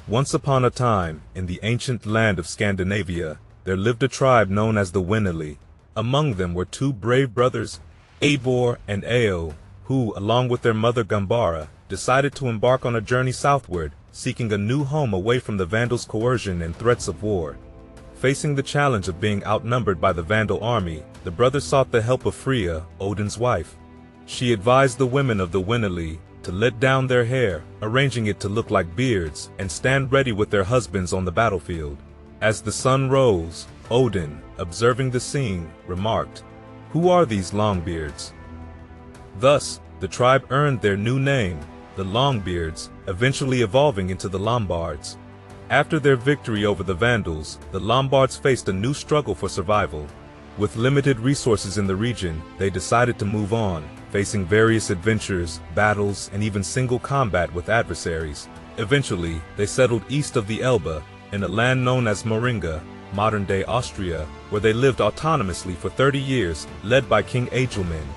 Once upon a time, in the ancient land of Scandinavia, there lived a tribe known as the Winili. Among them were two brave brothers, Eivor and Eo, who, along with their mother Gambara, decided to embark on a journey southward, seeking a new home away from the Vandals' coercion and threats of war. Facing the challenge of being outnumbered by the Vandal army, the brothers sought the help of Freya, Odin's wife. She advised the women of the Winili to let down their hair, arranging it to look like beards, and stand ready with their husbands on the battlefield. As the sun rose, Odin, observing the scene, remarked, "Who are these Longbeards?" Thus, the tribe earned their new name, the Longbeards, eventually evolving into the Lombards. After their victory over the Vandals, the Lombards faced a new struggle for survival. With limited resources in the region, they decided to move on, facing various adventures, battles, and even single combat with adversaries. Eventually, they settled east of the Elbe, in a land known as Moringa, modern-day Austria, where they lived autonomously for 30 years, led by King Agelmin.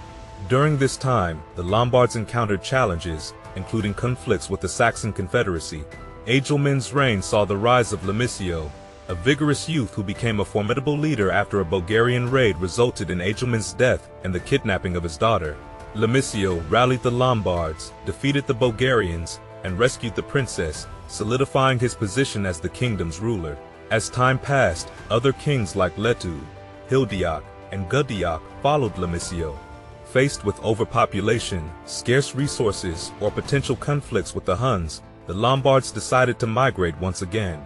During this time, the Lombards encountered challenges, including conflicts with the Saxon Confederacy. Agelmin's reign saw the rise of Lamisio, a vigorous youth who became a formidable leader after a Bulgarian raid resulted in Agelmin's death and the kidnapping of his daughter. Lamisio rallied the Lombards, defeated the Bulgarians, and rescued the princess, solidifying his position as the kingdom's ruler. As time passed, other kings like Letu, Hildiak, and Gudiak followed Lamisio. Faced with overpopulation, scarce resources, or potential conflicts with the Huns, the Lombards decided to migrate once again.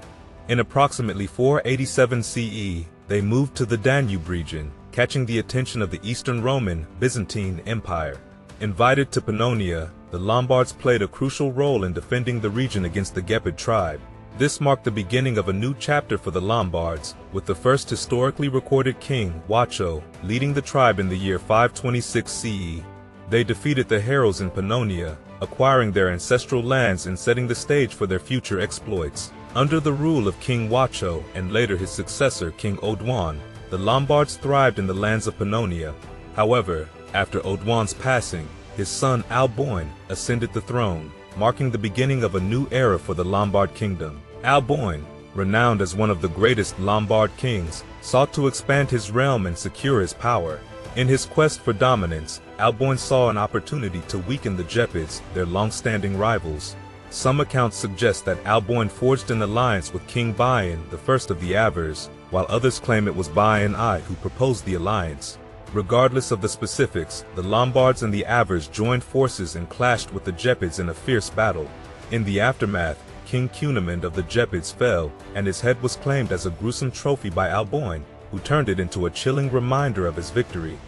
In approximately 487 CE, they moved to the Danube region, catching the attention of the Eastern Roman Byzantine Empire. Invited to Pannonia, the Lombards played a crucial role in defending the region against the Gepid tribe. This marked the beginning of a new chapter for the Lombards, with the first historically recorded king, Wacho, leading the tribe in the year 526 CE. They defeated the Heralds in Pannonia, acquiring their ancestral lands and setting the stage for their future exploits. Under the rule of King Wacho and later his successor, King Odwan, the Lombards thrived in the lands of Pannonia. However, after Odwan's passing, his son Alboin ascended the throne, marking the beginning of a new era for the Lombard Kingdom. Alboin, renowned as one of the greatest Lombard kings, sought to expand his realm and secure his power. In his quest for dominance, Alboin saw an opportunity to weaken the Gepids, their long-standing rivals. Some accounts suggest that Alboin forged an alliance with King Bian, the first of the Avars, while others claim it was Bian I who proposed the alliance. Regardless of the specifics, the Lombards and the Avars joined forces and clashed with the Gepids in a fierce battle. In the aftermath, King Cunimund of the Gepids fell, and his head was claimed as a gruesome trophy by Alboin, who turned it into a chilling reminder of his victory.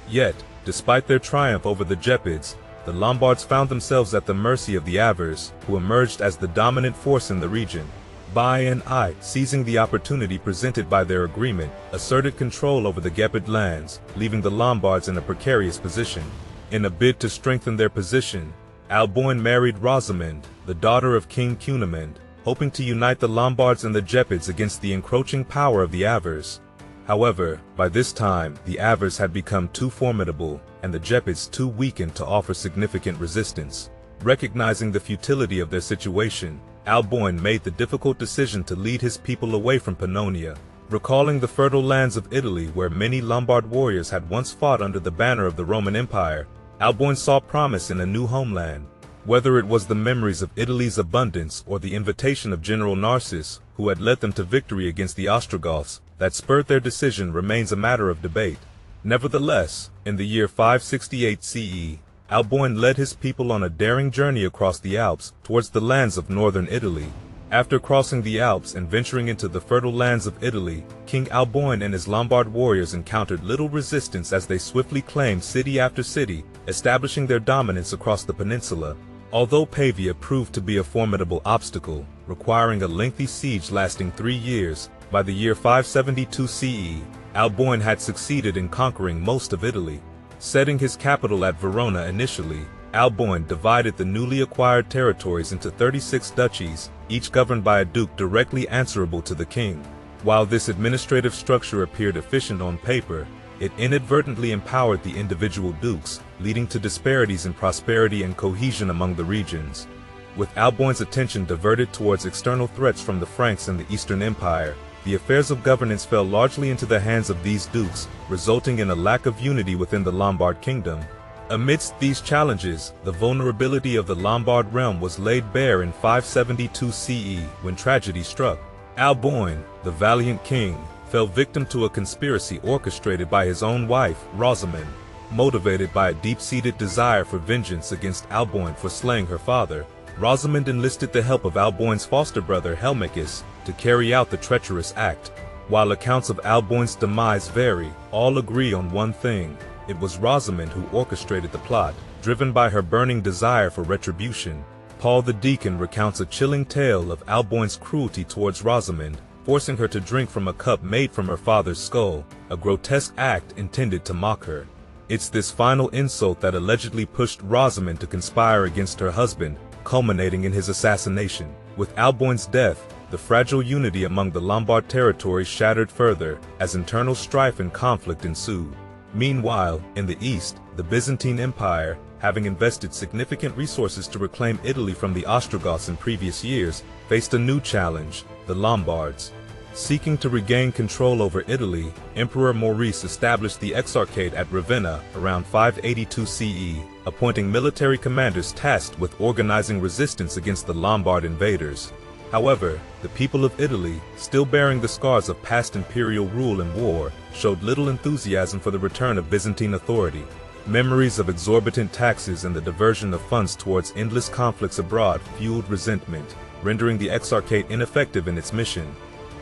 Yet, despite their triumph over the Gepids, the Lombards found themselves at the mercy of the Avars, who emerged as the dominant force in the region. Bian I, seizing the opportunity presented by their agreement, asserted control over the Gepid lands, leaving the Lombards in a precarious position. In a bid to strengthen their position, Alboin married Rosamund, the daughter of King Cunimund, hoping to unite the Lombards and the Gepids against the encroaching power of the Avars. However, by this time, the Avars had become too formidable, and the Gepids too weakened to offer significant resistance. Recognizing the futility of their situation, Alboin made the difficult decision to lead his people away from Pannonia. Recalling the fertile lands of Italy where many Lombard warriors had once fought under the banner of the Roman Empire, Alboin saw promise in a new homeland. Whether it was the memories of Italy's abundance or the invitation of General Narses, who had led them to victory against the Ostrogoths, that spurred their decision remains a matter of debate. Nevertheless, in the year 568 CE, Alboin led his people on a daring journey across the Alps towards the lands of northern Italy. After crossing the Alps and venturing into the fertile lands of Italy, King Alboin and his Lombard warriors encountered little resistance as they swiftly claimed city after city, establishing their dominance across the peninsula. Although Pavia proved to be a formidable obstacle, requiring a lengthy siege lasting 3 years, by the year 572 CE, Alboin had succeeded in conquering most of Italy. Setting his capital at Verona initially, Alboin divided the newly acquired territories into 36 duchies, each governed by a duke directly answerable to the king. While this administrative structure appeared efficient on paper, it inadvertently empowered the individual dukes, leading to disparities in prosperity and cohesion among the regions. With Alboin's attention diverted towards external threats from the Franks and the Eastern Empire, the affairs of governance fell largely into the hands of these dukes, resulting in a lack of unity within the Lombard Kingdom. Amidst these challenges, the vulnerability of the Lombard realm was laid bare in 572 CE when tragedy struck. Alboin, the valiant king, fell victim to a conspiracy orchestrated by his own wife, Rosamund. Motivated by a deep-seated desire for vengeance against Alboin for slaying her father, Rosamund enlisted the help of Alboin's foster brother Helmicus to carry out the treacherous act. While accounts of Alboin's demise vary, all agree on one thing: it was Rosamund who orchestrated the plot, driven by her burning desire for retribution. Paul the Deacon recounts a chilling tale of Alboin's cruelty towards Rosamund, forcing her to drink from a cup made from her father's skull, a grotesque act intended to mock her. It's this final insult that allegedly pushed Rosamund to conspire against her husband, culminating in his assassination. With Alboin's death, the fragile unity among the Lombard territories shattered further, as internal strife and conflict ensued. Meanwhile, in the east, the Byzantine Empire, having invested significant resources to reclaim Italy from the Ostrogoths in previous years, faced a new challenge: the Lombards. Seeking to regain control over Italy, Emperor Maurice established the Exarchate at Ravenna around 582 CE, appointing military commanders tasked with organizing resistance against the Lombard invaders. However, the people of Italy, still bearing the scars of past imperial rule and war, showed little enthusiasm for the return of Byzantine authority. Memories of exorbitant taxes and the diversion of funds towards endless conflicts abroad fueled resentment, rendering the Exarchate ineffective in its mission.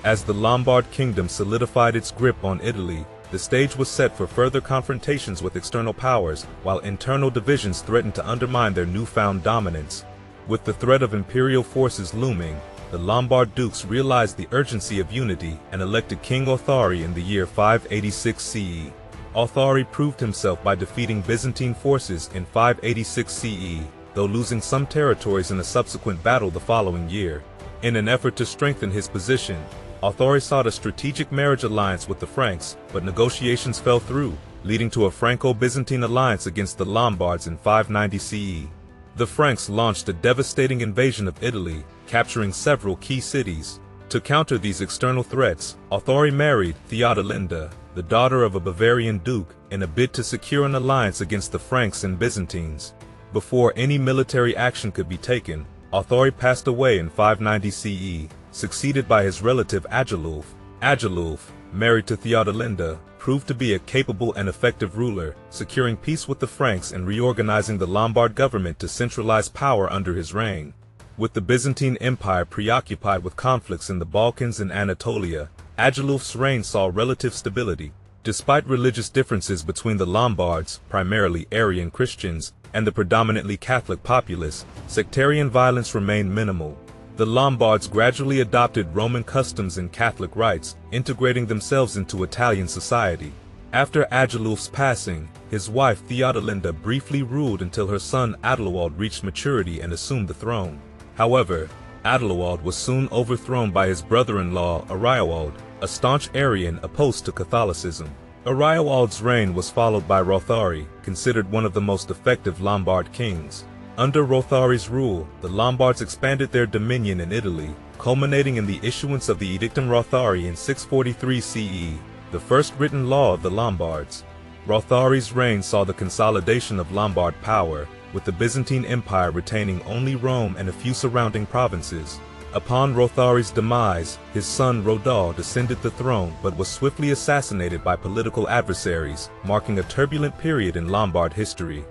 As the Lombard Kingdom solidified its grip on Italy, the stage was set for further confrontations with external powers, while internal divisions threatened to undermine their newfound dominance. With the threat of imperial forces looming, the Lombard dukes realized the urgency of unity and elected King Othari in the year 586 CE. Othari proved himself by defeating Byzantine forces in 586 CE, though losing some territories in a subsequent battle the following year. In an effort to strengthen his position, Othari sought a strategic marriage alliance with the Franks, but negotiations fell through, leading to a Franco-Byzantine alliance against the Lombards in 590 CE. The Franks launched a devastating invasion of Italy, capturing several key cities. To counter these external threats, Othari married Theodelinda, the daughter of a Bavarian duke, in a bid to secure an alliance against the Franks and Byzantines. Before any military action could be taken, Othari passed away in 590 CE, succeeded by his relative Agilulf. Agilulf, married to Theodelinda, proved to be a capable and effective ruler, securing peace with the Franks and reorganizing the Lombard government to centralize power under his reign. With the Byzantine Empire preoccupied with conflicts in the Balkans and Anatolia, Agilulf's reign saw relative stability. Despite religious differences between the Lombards, primarily Arian Christians, and the predominantly Catholic populace, sectarian violence remained minimal. The Lombards gradually adopted Roman customs and Catholic rites, integrating themselves into Italian society. After Agilulf's passing, his wife Theodelinda briefly ruled until her son Adelwald reached maturity and assumed the throne. However, Adelwald was soon overthrown by his brother-in-law Ariawald, a staunch Arian opposed to Catholicism. Ariawald's reign was followed by Rothari, considered one of the most effective Lombard kings. Under Rothari's rule, the Lombards expanded their dominion in Italy, culminating in the issuance of the Edictum Rothari in 643 CE, the first written law of the Lombards. Rothari's reign saw the consolidation of Lombard power, with the Byzantine Empire retaining only Rome and a few surrounding provinces. Upon Rothari's demise, his son Rodald ascended the throne but was swiftly assassinated by political adversaries, marking a turbulent period in Lombard history.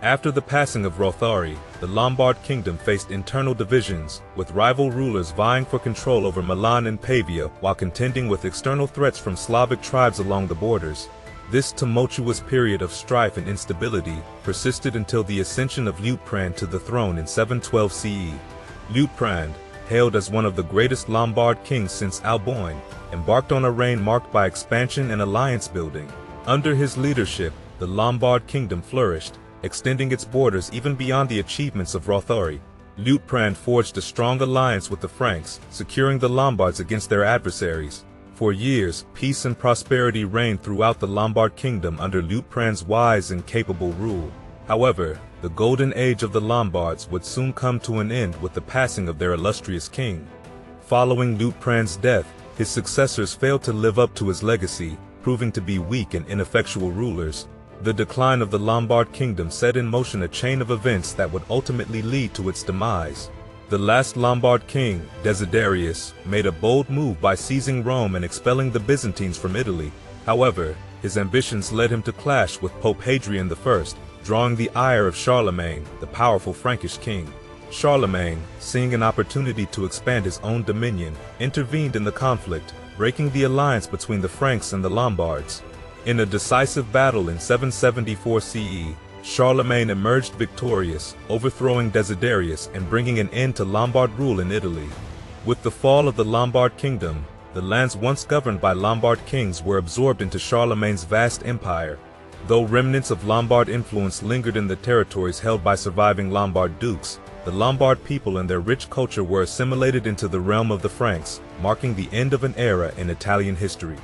After the passing of Rothari, the Lombard Kingdom faced internal divisions, with rival rulers vying for control over Milan and Pavia while contending with external threats from Slavic tribes along the borders. This tumultuous period of strife and instability persisted until the ascension of Liutprand to the throne in 712 CE. Liutprand, hailed as one of the greatest Lombard kings since Alboin, embarked on a reign marked by expansion and alliance building. Under his leadership, the Lombard Kingdom flourished, extending its borders even beyond the achievements of Rothari. Liutprand forged a strong alliance with the Franks, securing the Lombards against their adversaries. For years, peace and prosperity reigned throughout the Lombard Kingdom under Liutprand's wise and capable rule. However, the golden age of the Lombards would soon come to an end with the passing of their illustrious king. Following Liutprand's death, his successors failed to live up to his legacy, proving to be weak and ineffectual rulers. The decline of the Lombard Kingdom set in motion a chain of events that would ultimately lead to its demise. The last Lombard king, Desiderius, made a bold move by seizing Rome and expelling the Byzantines from Italy. However, his ambitions led him to clash with Pope Hadrian I, drawing the ire of Charlemagne, the powerful Frankish king. Charlemagne, seeing an opportunity to expand his own dominion, intervened in the conflict, breaking the alliance between the Franks and the Lombards. In a decisive battle in 774 CE, Charlemagne emerged victorious, overthrowing Desiderius and bringing an end to Lombard rule in Italy. With the fall of the Lombard Kingdom, the lands once governed by Lombard kings were absorbed into Charlemagne's vast empire. Though remnants of Lombard influence lingered in the territories held by surviving Lombard dukes, the Lombard people and their rich culture were assimilated into the realm of the Franks, marking the end of an era in Italian history.